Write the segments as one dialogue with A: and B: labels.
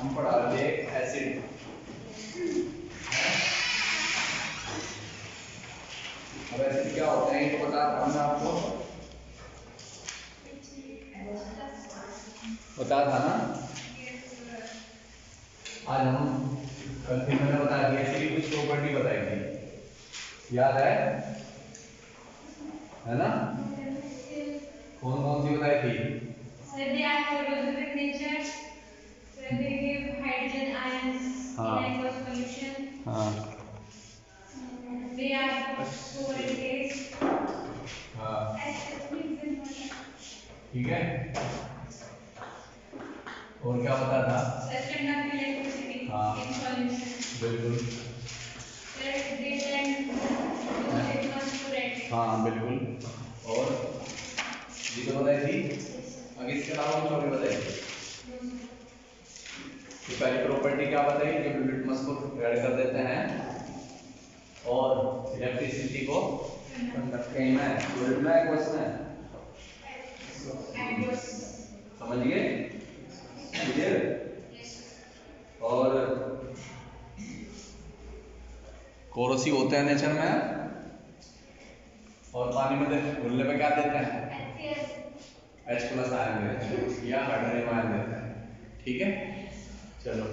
A: हम पढ़ा रहे थे एसिड। अब एसिड क्या होता है ये तो बता था मैं आपको, बता था ना। आज हम कल फिर मैंने बता दिया एसिड की कुछ प्रॉपर्टी बताई थी, याद है ना? कौन कौन सी बताई थी?
B: Sir, they are corrosive in nature. Sir, they give hydrogen ions in aqueous solution.
A: हाँ।
B: They are poor in taste.
A: हाँ।
B: Acid mix in water.
A: ठीक है। और क्या बता था?
B: Sir, conduct electricity in solution.
A: बिल्कुल।
B: Sir, they blend two litmus fluoride.
A: हाँ बिल्कुल। और ये तो बताई थी। आगे इसके अलावा कुछ और भी बताई थी। तो पहली प्रॉपर्टी क्या बताई? जब लिटमस को ऐड कर देते हैं और इलेक्ट्रिसिटी को कंडक्ट करना है, फ्लूइड में एक्वस में, समझ गए? क्लियर? और कोरोसिव होते हैं नेचर में, और पानी में घुलने पे क्या देते हैं? H प्लस आयन देते हैं या हाइड्रोजन आयन देते हैं। ठीक है, चलो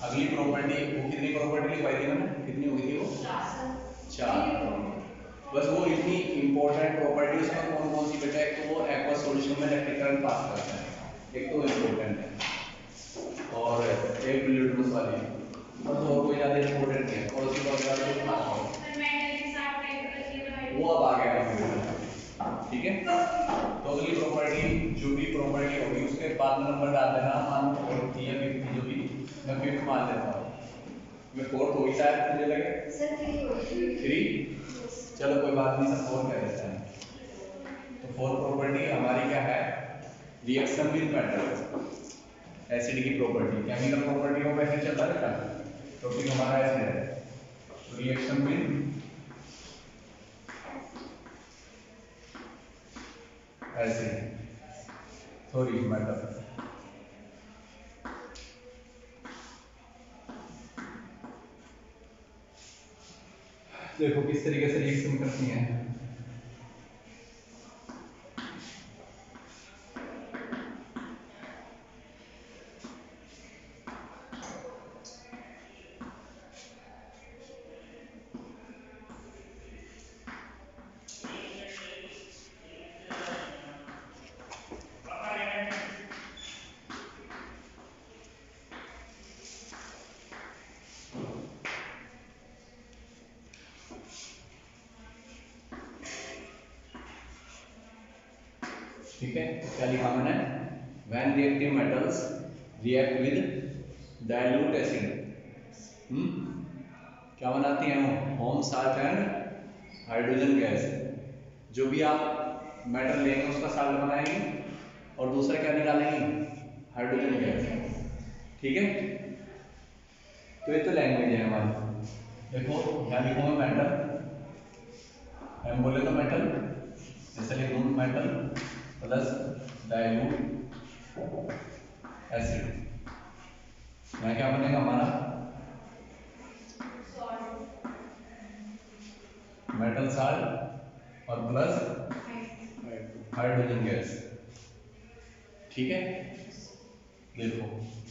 A: अगली प्रॉपर्टी, वो कितनी प्रॉपर्टी लिखवाई थी मैंने? कितनी हुई थी वो? 4। बस वो इतनी इंपॉर्टेंट प्रॉपर्टी उसमें कौन कौन सी बेटा? एक तो वो एक्वस सॉल्यूशन में इलेक्ट्रिक करंट पास करता है, एक तो इंपॉर्टेंट है, और एक लिटमस वाली, बस और कोई ज्यादा इंपॉर्टेंट नहीं है। और उसी बात का वो अब आ गया। ठीक है, तो अगली प्रॉपर्टी जो भी प्रॉपर्टी होगी उसके बाद में नंबर डाल देना, मान 40 या 50 जो भी, मैं 5th मान लेता हूँ, मैं 4th होगी शायद, मुझे लगे
B: सर
A: 3। चलो कोई बात नहीं, सब 4 कह देते हैं। तो 4th प्रॉपर्टी हमारी क्या है? रिएक्शन विद मेटल, एसिड की प्रॉपर्टी, केमिकल प्रॉपर्टी को कैसे चलता है बेटा? टॉपिक हमारा एसिड है। Reaction with acid, sorry metal. देखो किस तरीके से रिएक्शन करती हैं। ठीक है, क्या लिखा मैंने? When reactive metals react with dilute acid, क्या बनाती हैं वो? Home salt and hydrogen gas. जो भी आप मेटल लेंगे उसका साल्ट बनाएंगे और दूसरा क्या निकालेंगे? Hydrogen gas. ठीक है, तो ये तो लैंग्वेज है हमारी। देखो क्या लिखूंगा? मेटल, हम बोले तो मेटल, जैसे लिखूंगा मेटल प्लस डाइल्यूट एसिड, यहाँ क्या बनेगा हमारा? मेटल साल्ट और प्लस हाइड्रोजन गैस। ठीक है, देखो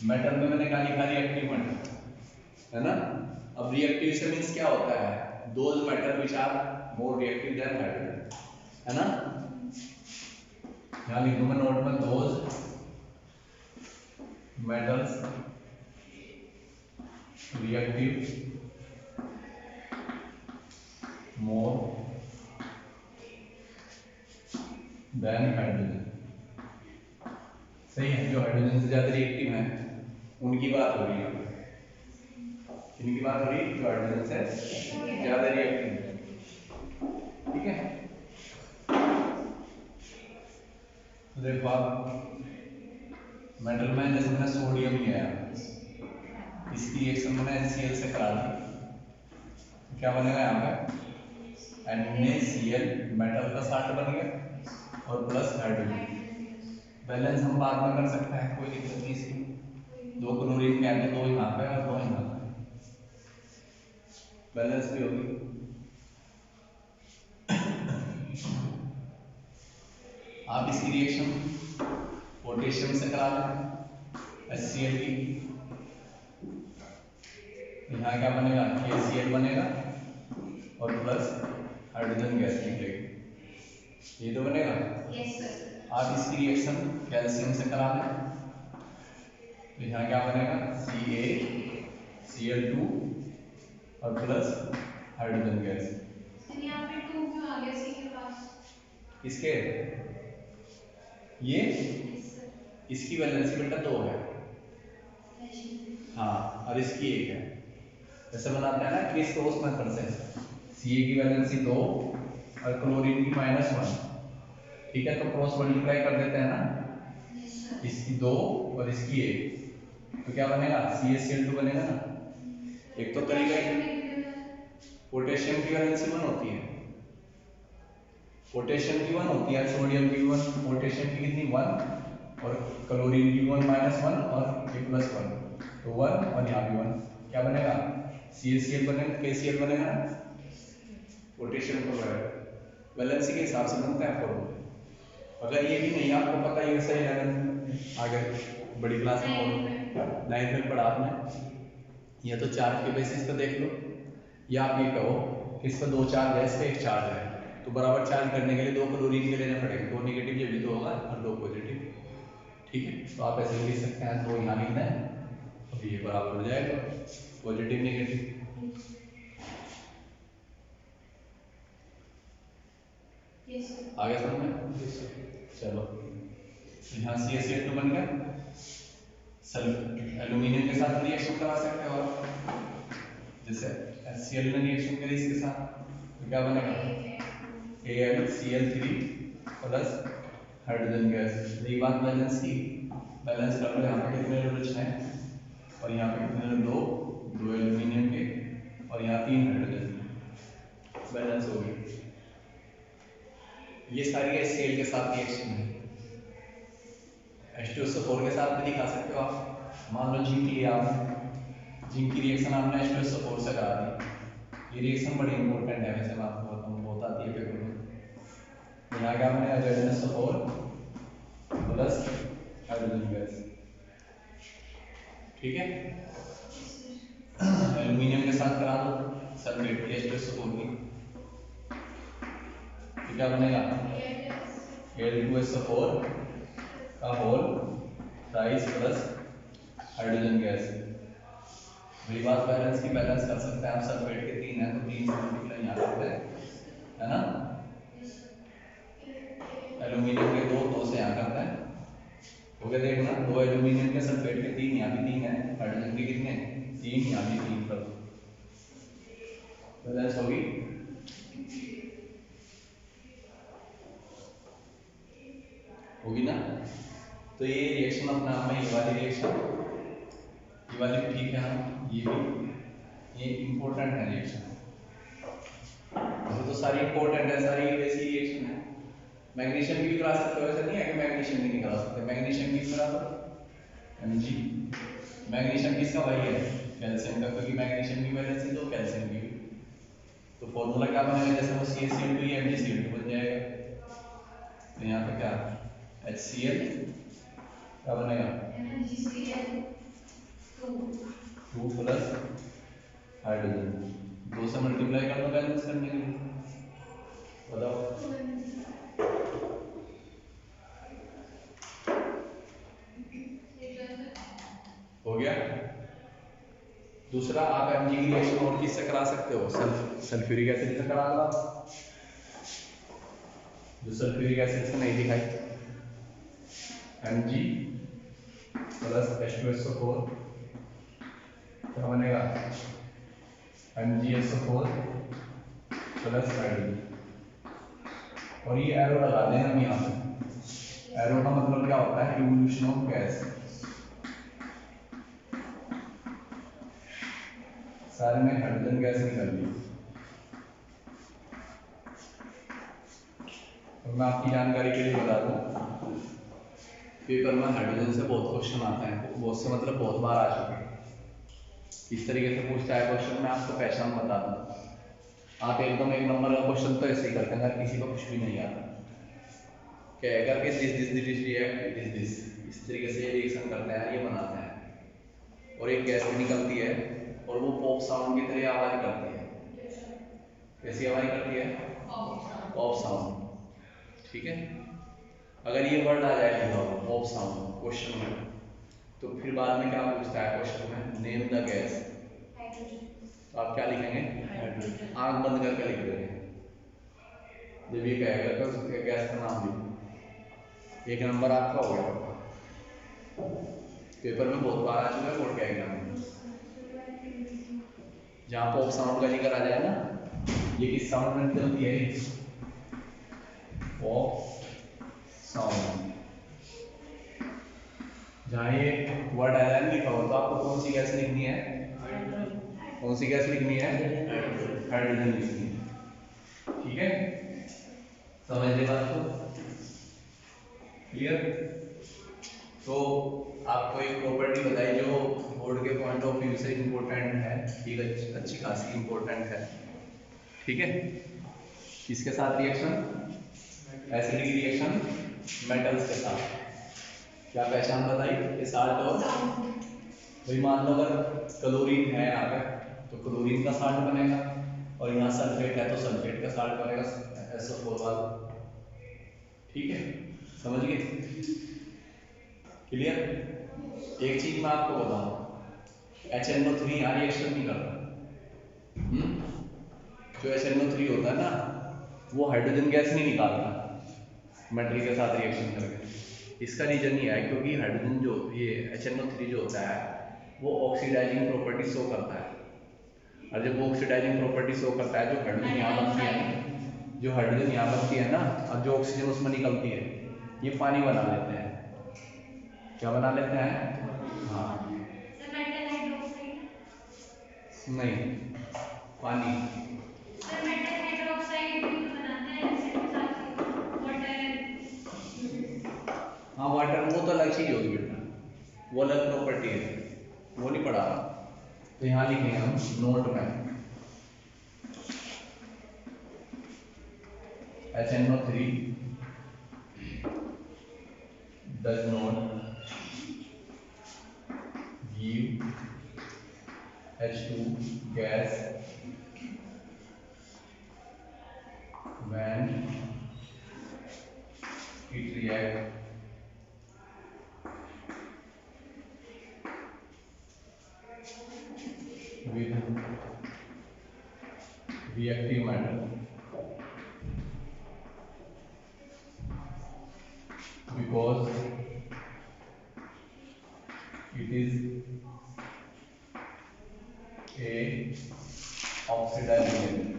A: मेटल में मैंने कहा लिखा रिएक्टिव मेटल, है ना? अब रिएक्टिव से मींस क्या होता है? Those metal which are more reactive than hydrogen, है ना? यहाँ लिख दूंगा नोट में, those metals reactive more than hydrogen. सही है, जो हाइड्रोजन से ज्यादा रिएक्टिव है उनकी बात हो रही है। किनकी बात हो रही है? जो हाइड्रोजन से ज्यादा रिएक्टिव है। ठीक है, तो देखो आप मेटल में जैसे मैंने सोडियम लिया, इसकी रिएक्शन मैंने HCl से करा दी, क्या बनेगा यहाँ पे? NaCl, मेटल का साल्ट बन गया और प्लस हाइड्रोजन। बैलेंस हम बाद में कर सकते हैं, कोई दिक्कत नहीं इसकी। 2 क्लोरीन के आते 2 यहाँ पे और 2 यहाँ पे, बैलेंस भी होगी। आप इसकी रिएक्शन पोटेशियम से करा लें HCl की, यहाँ क्या बनेगा KCl बनेगा और प्लस हाइड्रोजन गैस निकलेगी, ये तो बनेगा।
B: Yes sir.
A: आप इसकी रिएक्शन कैल्शियम से करा लें, तो यहाँ क्या बनेगा CaCl2 और प्लस हाइड्रोजन गैस।
B: यहाँ पे 2 क्यों आ गया सी के पास?
A: इसके ये इसकी वैलेंसी बेटा 2 है, हाँ, और इसकी 1 है। जैसे बनाते हैं ना क्रिस क्रॉस मेथड से, Ca की वैलेंसी 2 और क्लोरीन की -1, ठीक है, तो क्रॉस मल्टीप्लाई कर देते हैं ना, इसकी 2 और इसकी 1, तो क्या बनेगा CaCl2 बनेगा ना। एक तो तरीका है, पोटेशियम की वैलेंसी 1 होती है, पोटेशियम की 1 होती है, सोडियम की 1, पोटेशियम की कितनी 1 और क्लोरीन की 1 -1 और ये +1, तो 1 और यहाँ भी 1, क्या बनेगा CaCl बनेगा, KCl बनेगा ना, पोटेशियम क्लोराइड। वैलेंसी के हिसाब से बनता है फॉर्मूला। अगर ये भी नहीं आपको पता, ये सही है, आगे बड़ी क्लास में और 9th में पढ़ा आपने, या तो चार्ज के बेसिस पे देख लो, या आप ये कहो कि इस पर 2 चार्ज है, इस पर 1 चार्ज है, तो बराबर चार्ज करने के लिए 2 क्लोरीन के लेने पड़ेंगे, 2 नेगेटिव ये भी तो होगा और 2 पॉजिटिव, ठीक है। तो आप ऐसे लिख सकते हैं, 2 यहाँ लिखना है, तो ये बराबर हो जाएगा पॉजिटिव नेगेटिव। आगे समझ में? चलो, यहाँ CaCl2 बन गया, एल्यूमिनियम के साथ रिएक्शन करा सकते हो आप, जैसे HCl ने रिएक्शन करी इसके साथ, तो क्या बनेगा AlCl3 प्लस हाइड्रोजन गैस। रही बात बैलेंस की, बैलेंस कर लो, यहाँ पे कितने बचे हैं और यहाँ पे कितने 2 एल्यूमिनियम के और यहाँ 3 हाइड्रोजन, बैलेंस हो गई। ये सारी HCl के साथ रिएक्शन है। H2SO4 के साथ भी दिखा सकते हो आप, मान लो जिंक लिया आपने, जिंक की रिएक्शन आपने H2SO4 से करा दी, ये रिएक्शन बड़ी इंपॉर्टेंट है, वैसे मैं आपको बताऊँ, बहुत आती है पेपर में। यहाँ क्या बनेगा ZnSO4 प्लस हाइड्रोजन गैस, ठीक है। एल्यूमिनियम के साथ करा दो सल्फेट की H2SO4 की, तो क्या बनेगा Al2SO4 का whole thrice plus hydrogen gas. मेरी बात बैलेंस की, बैलेंस कर सकते हैं आप, सल्फेट के 3 है तो 3 से मल्टीप्लाई यहाँ करते हैं, है ना। एल्यूमिनियम के 2 से यहाँ करते हैं, हो गया देखना, 2 एल्यूमिनियम के, सल्फेट के 3, यहाँ भी 3 है, हाइड्रोजन के कितने 3, यहाँ भी 3 कर दो, बैलेंस होगी। होगी ना। तो ये रिएक्शन अपना आप में, ये वाली रिएक्शन, ये वाली भी ठीक है ना, ये भी, ये इंपॉर्टेंट है रिएक्शन, तो सारी इंपॉर्टेंट है, सारी ऐसी रिएक्शन है। मैग्नीशियम की भी करा सकते हो, ऐसा नहीं है कि मैग्नीशियम की नहीं करा सकते, मैग्नीशियम की करा दो Mg, मैग्नीशियम किसका भाई है कैल्शियम का, क्योंकि मैग्नीशियम की वैलेंसी 2, कैल्शियम की भी, तो फॉर्मूला क्या बनेगा, जैसे वो CaCl2 ये MgCl2 बन जाएगा, तो यहाँ पे क्या HCl क्या बनेगा 2 प्लस हाइड्रोजन, 2 से मल्टीप्लाई कर दो बैलेंस करने के लिए, बताओ हो गया। दूसरा आप Mg की रिएक्शन और किससे करा सकते हो, सल्फ्यूरिक एसिड से करा लो, जो सल्फ्यूरिक एसिड से नहीं दिखाई, Mg प्लस H2SO4 क्या बनेगा MgSO4 प्लस हाइड्रोजन, और ये एरो लगा देना हम यहाँ पे, एरो का मतलब क्या होता है इवोल्यूशन ऑफ गैस, सारे में हाइड्रोजन गैस निकल ली। तो मैं आपकी जानकारी के लिए बता दूं, पेपर में हाइड्रोजन से बहुत क्वेश्चन आता है, बहुत से मतलब बहुत बार आ चुके हैं। इस तरीके से पूछता है क्वेश्चन, मैं आपको पहचान बता दूँ, आप एकदम एक नंबर का क्वेश्चन तो ऐसे ही करते हैं अगर किसी को कुछ भी नहीं आता। क्या है करके दिस रिएक्ट दिस इस तरीके से रिएक्शन करते हैं, ये बनाते हैं और एक गैस भी निकलती है और वो पॉप साउंड की तरह आवाज करती है। कैसी आवाज करती है? Pop sound. ठीक है, अगर ये वर्ड आ जाए लिखा हुआ पॉप साउंड क्वेश्चन में, तो फिर बाद में क्या पूछता है क्वेश्चन में, नेम द गैस। तो आप क्या लिखेंगे? आंख बंद करके लिख देंगे। जब ये कहेगा तो उसके गैस का नाम लिखो, एक नंबर आपका हो गया। पेपर में बहुत बार आ चुका है बोर्ड के एग्जाम में। जहाँ पॉप साउंड का जिक्र आ जाए ना, ये किस साउंड में निकलती है? Pop sound. जहाँ ये वर्ड आ जाए लिखा हो तो आपको कौन सी गैस लिखनी है? कौन सी गैस लिखनी है? हाइड्रोजन लिखनी है। ठीक है, समझ ले बात को? क्लियर? तो आपको एक प्रॉपर्टी बताई जो बोर्ड के पॉइंट ऑफ व्यू से इम्पोर्टेंट है, एक अच्छी खासी इम्पोर्टेंट है। ठीक है, किसके साथ रिएक्शन? एसिडिक रिएक्शन मेटल्स के साथ। क्या पहचान बताई? ये साल्ट और भाई मान लो अगर क्लोरीन है यहाँ पे तो क्लोरीन का साल्ट बनेगा, और यहाँ सल्फेट है तो सल्फेट का साल्ट बनेगा, SO4 वाला। ठीक है, समझ गए? क्लियर? एक चीज मैं आपको बताऊं, HNO3 यहाँ रिएक्शन नहीं करता। जो HNO3 होता है ना, वो हाइड्रोजन गैस नहीं निकालता मेटल के साथ रिएक्शन करके। इसका रीजन ये है क्योंकि हाइड्रोजन जो ये HNO3 जो होता है वो ऑक्सीडाइजिंग प्रॉपर्टी शो करता है, और जब वो ऑक्सीडाइजिंग प्रॉपर्टी शो करता है, जो हाइड्रोजन यहाँ बनती है ना, जो हाइड्रोजन यहाँ बनती है ना, और जो ऑक्सीजन उसमें निकलती है, ये पानी बना लेते हैं। क्या बना लेते हैं? हाँ,
B: मेटल हाइड्रोक्साइड।
A: नहीं, पानी।
B: सर मेटल हाइड्रोक्साइड भी तो बनाते हैं एसिड के साथ, वाटर।
A: हाँ वाटर, वो तो अलग चीज होगी बेटा, वो अलग प्रॉपर्टी है, वो नहीं पढ़ा। तो यहाँ लिखेंगे हम नोट में HNO3 does not give H2 gas when it reacts with reactive matter because it is a oxidizing agent.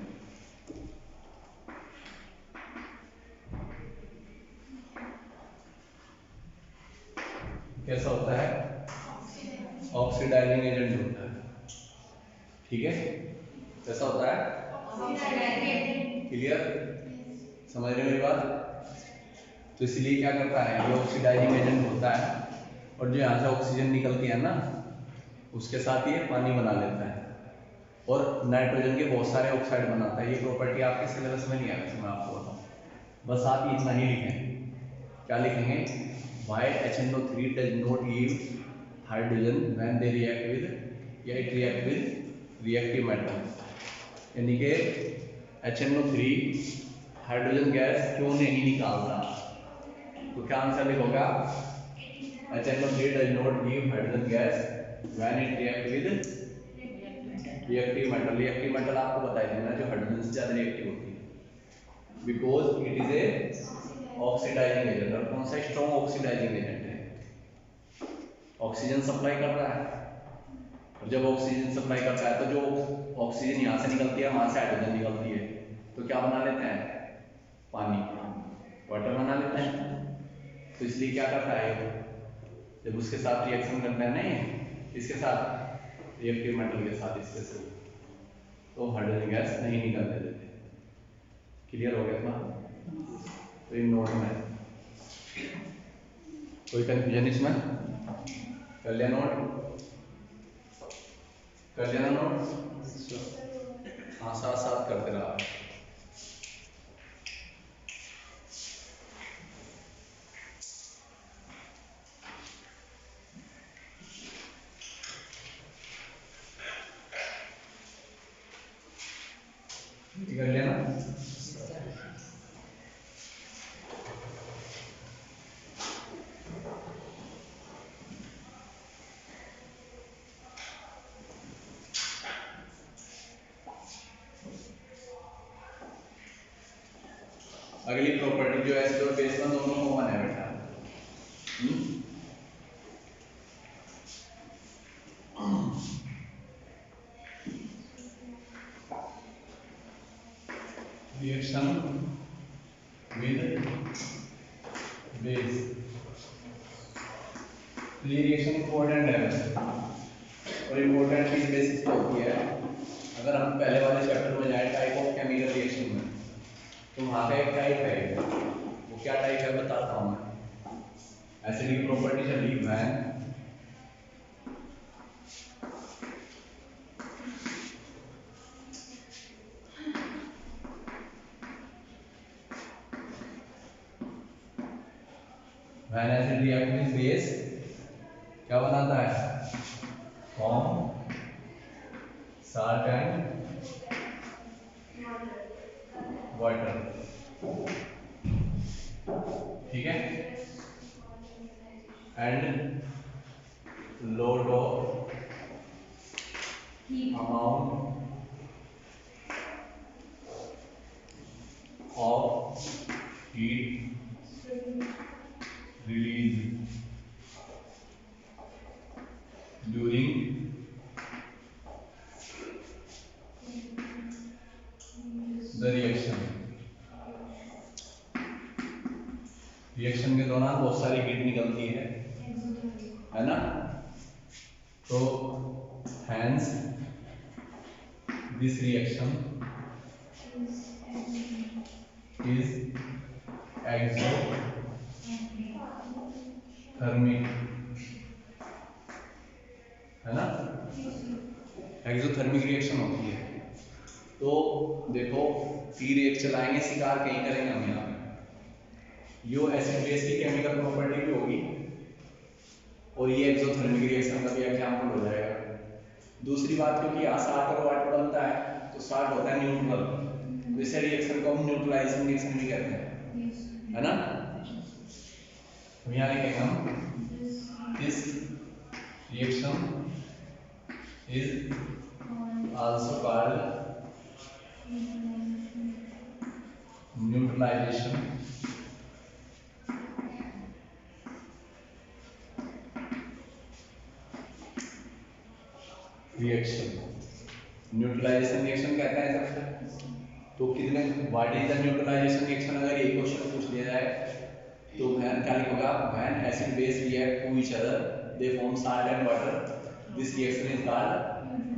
A: कैसा होता है? ऑक्सीडाइजिंग एजेंट होता है। ठीक है, कैसा होता है? क्लियर? समझ रहे हो मेरी बात? तो इसलिए क्या करता है, ये ऑक्सीडाइजिंग एजेंट होता है, और जो यहाँ से ऑक्सीजन निकलती है ना, उसके साथ ये पानी बना लेता है, और नाइट्रोजन के बहुत सारे ऑक्साइड बनाता है। ये प्रॉपर्टी आपके सिलेबस में नहीं है, वैसे मैं आपको बताऊँ, बस आप इतना ही लिखें। क्या लिखेंगे? Why HNO3 does not give hydrogen when they react with, या it react with reactive metal। यानी कि HNO3 हाइड्रोजन गैस क्यों नहीं निकालता? तो क्या answer लिखोगा? HNO3 does not give hydrogen gas when it react with reactive metal। reactive metal आपको बताया देना जो हाइड्रोजन से ज्यादा रिएक्टिव होती है, because it is a oxidizing agent. और कौन सा स्ट्रॉन्ग ऑक्सीडाइजिंग एजेंट है? ऑक्सीजन सप्लाई कर रहा है, और जब ऑक्सीजन सप्लाई करता है तो जो ऑक्सीजन यहाँ से निकलती है, वहां से हाइड्रोजन निकलती है, तो क्या बना लेते हैं? पानी, वाटर बना लेते हैं। तो इसलिए क्या करता है, जब उसके साथ रिएक्शन करता है ना, इसके साथ रिएक्टिव मेटल के साथ, इसके से तो हाइड्रोजन गैस नहीं निकलने देते। क्लियर हो गया इतना? तो इन नोट में कोई कंफ्यूजन इसमें? कर लिया नोट? कर लिया ना नोट? हाँ, साथ साथ करते रहा। कर लिया ना? अगली प्रॉपर्टी जो एसिड और बेस में दोनों कॉमन है बेटा। रिएक्शन विद बेस, ये रिएक्शन इंपॉर्टेंट है और इंपॉर्टेंट किस बेसिस पे होती है? अगर हम पहले वाले चैप्टर में जाए टाइप ऑफ केमिकल रिएक्शन में, तो वहाँ का एक टाइप है, वो क्या टाइप है बताता हूँ मैं। एसिड की प्रॉपर्टी चली when acid react with base क्या बनाता है? फॉर्म साल्ट एंड वाटर, ठीक है, and load of amount of heat released during the reaction। Reaction के दौरान बहुत सारी हीट निकलती है ना? तो hence this reaction is exothermic, है ना? एक्सोथर्मिक रिएक्शन होती है। तो देखो पी रिएक्ट चलाएंगे, शिकार कहीं करेंगे हम यहाँ पे। यो एसिड बेस की केमिकल प्रॉपर्टी भी होगी और ये एक्सोथर्मिक रिएक्शन का भी एग्जांपल हो जाएगा। दूसरी बात, क्योंकि यहाँ साल्ट और वाटर बनता है तो साल्ट होता है न्यूट्रल, इसे रिएक्शन को हम न्यूट्रलाइजेशन रिएक्शन भी कहते हैं, है ना? तो यहाँ लिखेंगे हम this reaction is also called neutralization reaction. Neutralization reaction कहते हैं सबसे। तो कितने what is the neutralization reaction, अगर ये क्वेश्चन पूछ लिया जाए तो व्हेन क्या लिखोगा? When acid base react to each other they form salt and water, this reaction is called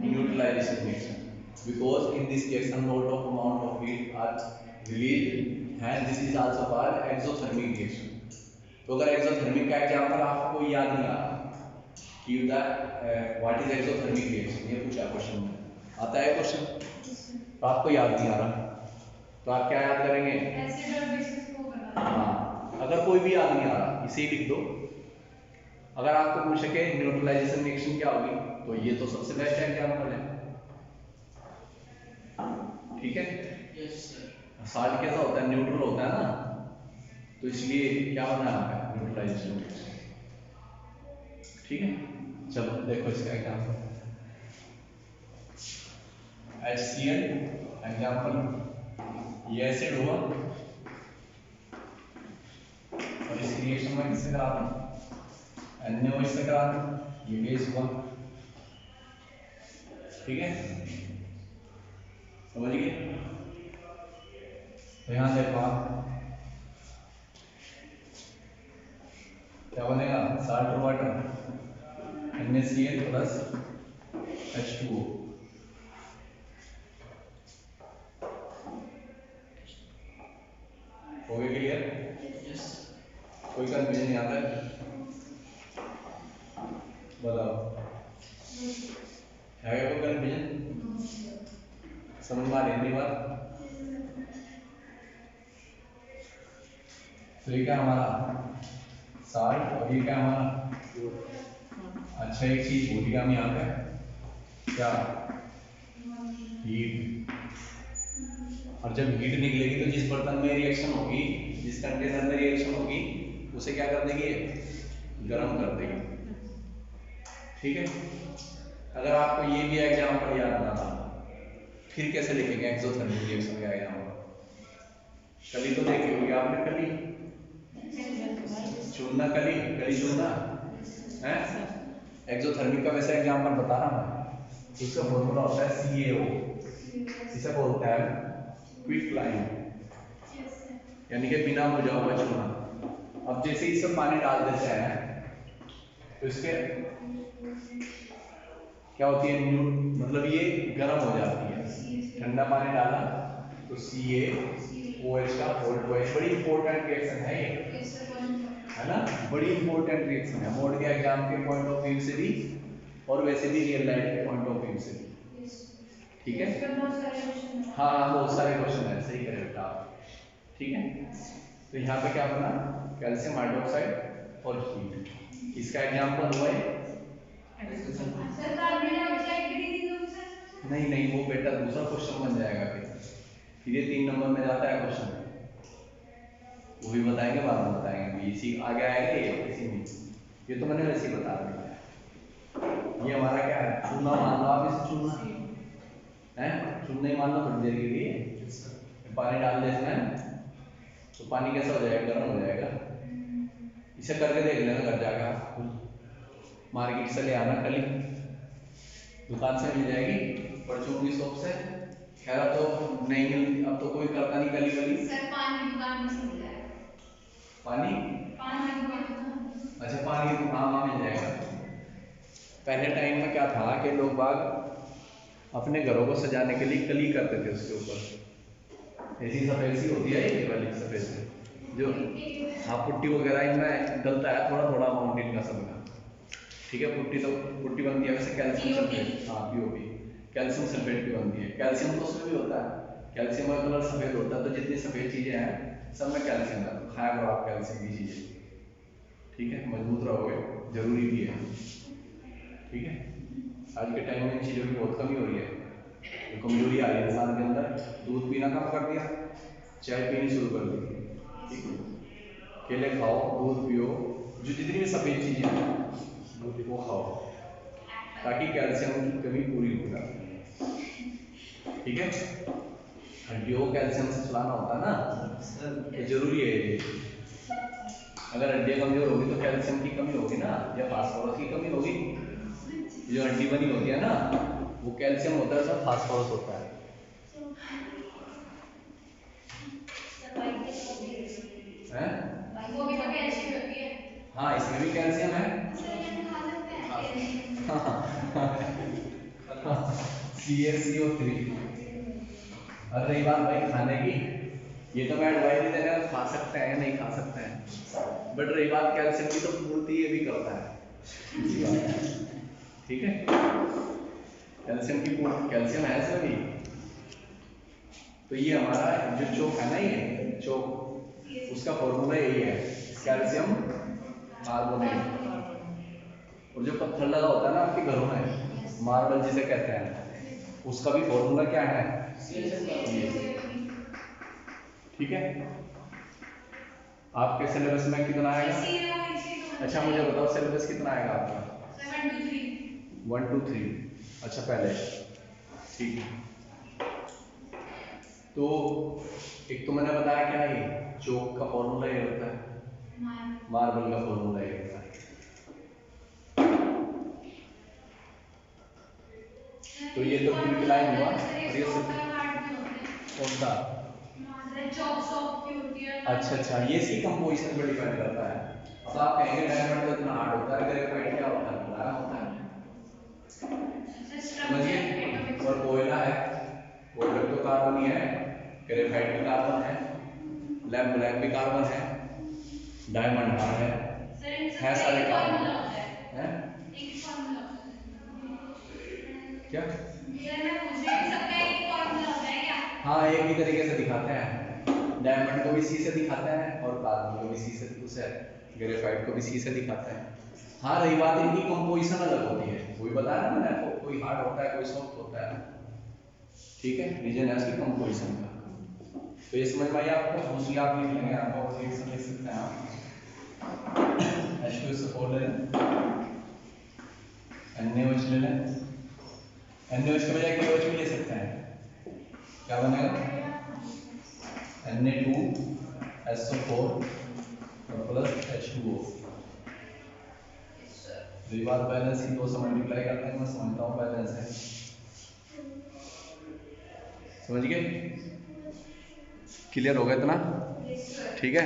A: neutralization reaction because in this reaction lot of amount of heat are released and this is also called exothermic reaction। तो अगर exothermic का example आपको कोई याद नहीं आ रहा कि what is exothermic reaction, ये पूछा क्वेश्चन में, आता है क्वेश्चन तो आपको याद नहीं आ रहा तो आप क्या याद करेंगे?
B: एसिड और बेसिस को करना।
A: हाँ, अगर कोई भी याद नहीं आ रहा इसे ही लिख दो। अगर आपको पूछे कि न्यूट्रलाइजेशन रिएक्शन क्या होगी तो ये तो सबसे बेस्ट एग्जांपल है, ठीक है? Yes sir. साल्ट कैसा होता है? न्यूट्रल होता है ना, तो इसलिए क्या बना है न्यूट्रलाइजेशन रिएक्शन, ठीक है? चलो देखो इसका एग्जांपल, HCl एग्जांपल, ये एसिड हुआ और इस रिएक्शन में किससे करा दूं? NaOH से करा दूं, ये बेस हुआ, ठीक है? समझ गए? तो यहां देखो आप क्या बनेगा? साल्ट और वाटर, NaCl प्लस H2O, हो गया क्लियर? यस। कोई कंफ्यूजन नहीं आता है? बताओ, है कोई कन्फ्यूजन? समझ में आ रही है बात? तो ये क्या हमारा 60 और ये क्या हमारा? अच्छा, एक चीज भूल गया हम यहाँ पे, क्या? हीट। और जब हीट निकलेगी तो जिस बर्तन में रिएक्शन होगी, जिस कंटेनर में रिएक्शन होगी, उसे क्या कर देगी? गर्म कर देगी। ठीक है। अगर आपको ये भी एग्जाम्पल याद ना था, फिर कैसे लिखेंगे एक्सोथर्मिक रिएक्शन का एग्जाम्पल? कली तो देखी होगी आपने, कली चूना, कली चूना है। एक्सोथर्मिक का वैसे एग्जाम्पल बता रहा मैं, उसका फॉर्मूला होता है CaO, इसे बोलते हैं क्विक लाइन, यानी कि बिना बुझा हुआ चूना। अब जैसे इसमें पानी डाल देते हैं तो इसके क्या होती है, मतलब ये गर्म हो जाती है। ठंडा पानी डाला तो CaOH का OH, बड़ी इंपॉर्टेंट रिएक्शन है ये, है ना? बड़ी इंपॉर्टेंट रिएक्शन है, बोर्ड के एग्जाम के पॉइंट ऑफ व्यू से भी और वैसे भी रियल लाइफ के पॉइंट ऑफ व्यू से भी। ठीक है। हाँ, बहुत सारे क्वेश्चन है, सही करें बेटा आप। ठीक है। तो यहाँ पे क्या बना? कैल्शियम हाइड्रोक्साइड और हीट। इसका एग्जाम्पल हुआ है। नहीं नहीं, वो बेटा दूसरा क्वेश्चन बन जाएगा फिर ये 3 नंबर में जाता है क्वेश्चन, वो भी बताएंगे, बाद में बताएंगे, इसी आगे आएगा ये इसी में। ये तो मैंने वैसे ही बता दिया। ये हमारा क्या है? चूना मान लो आप, इसे चूना है, चूना ही मान लो थोड़ी देर के लिए। पानी डाल देना है तो पानी कैसा हो जाएगा? गर्म हो जाएगा। इसे करके देख लेना घर जाकर, मार्केट से ले आना, कली दुकान से मिल जाएगी, परचून की शॉप से। खैर अब तो नहीं मिलती, अब तो कोई करता नहीं कली।
B: सर पान की दुकान में से मिल जाएगा।
A: पान की दुकान, अच्छा पान की दुकान, हाँ मिल जाएगा। पहले टाइम में क्या था कि लोग बाग अपने घरों को सजाने के लिए कली करते थे, उसके ऊपर ऐसी सफेद सी होती है, ये वाली सफेद जो, हाँ पुट्टी वगैरह इनमें डलता है थोड़ा थोड़ा अमाउंट इनका सबका। ठीक है। पुट्टी तो पुट्टी बनती है वैसे कैल्शियम सल्फेट, हाँ POP, कैल्शियम सल्फेट की बनती है। कैल्शियम तो उसमें भी होता है, कैल्शियम का कलर सफेद होता है, तो जितनी सफेद चीजें हैं सब में कैल्शियम है, तो खाया करो आप कैल्शियम की चीजें। ठीक है, मजबूत रहोगे, जरूरी भी है। ठीक है। आज के टाइम में इन चीजों की बहुत कमी हो रही है, तो कमजोरी आ रही है इंसान के अंदर। दूध पीना कम कर दिया, चाय पीनी शुरू कर दी। ठीक है। केले खाओ, दूध पियो, जो जितनी भी सफेद चीजें हैं वो खाओ, ताकि कैल्शियम की कमी पूरी हो जाए। ठीक है। हड्डियों को कैल्शियम से चलाना होता है ना, ये जरूरी है ये। अगर हड्डियां कमजोर होगी तो कैल्शियम की कमी होगी ना, या फास्फोरस की कमी होगी। जो हड्डी बनी होती है ना, वो कैल्शियम होता है, उसमें फास्फोरस होता है। हैं?
B: वो भी तो कैल्शियम होती है।
A: हाँ, इसमें भी कैल्शियम है। CaCO3। और रही बात भाई खाने की, ये तो मैं एडवाइस दे रहा हूँ, खा सकते हैं नहीं खा सकते हैं, बट रही बात कैल्शियम की, तो पूर्ति ये भी करता है। ठीक है। कैल्शियम की पूर्ति, कैल्शियम है इसमें भी। तो ये हमारा जो चोक है ना, ये चोक, उसका फॉर्मूला यही है, कैल्शियम कार्बोनेट। और जो पत्थर लगा होता है ना आपके घरों में, मार्बल जिसे कहते हैं, उसका भी फॉर्मूला क्या है? ठीक है। आपके सिलेबस में कितना आएगा? अच्छा मुझे बताओ, सिलेबस कितना आएगा आपका? 1 2 3। अच्छा पहले, ठीक है। तो एक तो मैंने बताया क्या, ये चोक का फॉर्मूला ये होता है, मार्बल का फॉर्मूला ये होता है। तो ये तो क्विक लाइन हुआ, और ये कौन सा? अच्छा अच्छा, ये इसकी कंपोजिशन पर डिपेंड करता है। अब आप कहेंगे डायमंड तो इतना हार्ड होता है, ग्रेफाइट क्या होता है? नरम होता है, समझिए। और कोयला है, कोयला तो कार्बन ही है, ग्रेफाइट भी कार्बन है, लैम्प ब्लैक भी कार्बन है, डायमंड हार्ड है सारे कार्बन है। क्या?
B: सर मैं पूछ रही हूँ सबका एक फॉर्मूला होता है क्या?
A: हाँ, एक ही तरीके से दिखाते हैं। डायमंड को भी सी से दिखाते हैं और कार्बन को भी सी से, उसे ग्रेफाइट को भी सी से दिखाते हैं। हाँ, रही बात इनकी कंपोजिशन अलग होती है, वही बताया ना मैंने आपको, कोई हार्ड होता है कोई सॉफ्ट होता है। ठीक है, रीजन है उसकी कंपोजिशन का। तो ये समझ में आया आपको? दूसरी आप लिख लेंगे, आपको रिएक्शन लिख सकते हैं आप। H2SO4 ले लें, NaOH ले लें, NaOH के बजाय KOH भी ले सकते हैं। क्या बनेगा? Na2SO4 और प्लस H2O। ये बात बैलेंस की, 2 से मल्टीप्लाई करते हैं, मैं समझता हूँ बैलेंस है। समझ गए? क्लियर हो गया इतना? ठीक है।